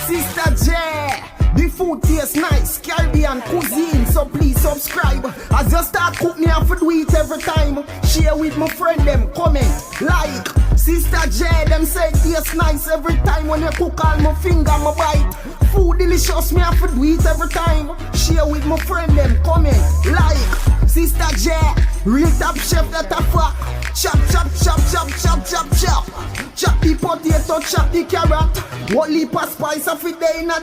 Sister J, the food tastes nice, Caribbean cuisine, so please subscribe. As you start cooking, you have to do it every time. Share with my friend them, comment, like. Sister J, them say it tastes nice every time. When you cook all my finger, my bite. Food delicious, me have to do it every time. Share with my friend them, comment, like. Sister J, real top chef that a fuck. Chop, chop, chop, chop, chop, chop, chop. Chop the potato, chop the carrot. What leap of spice of it there in the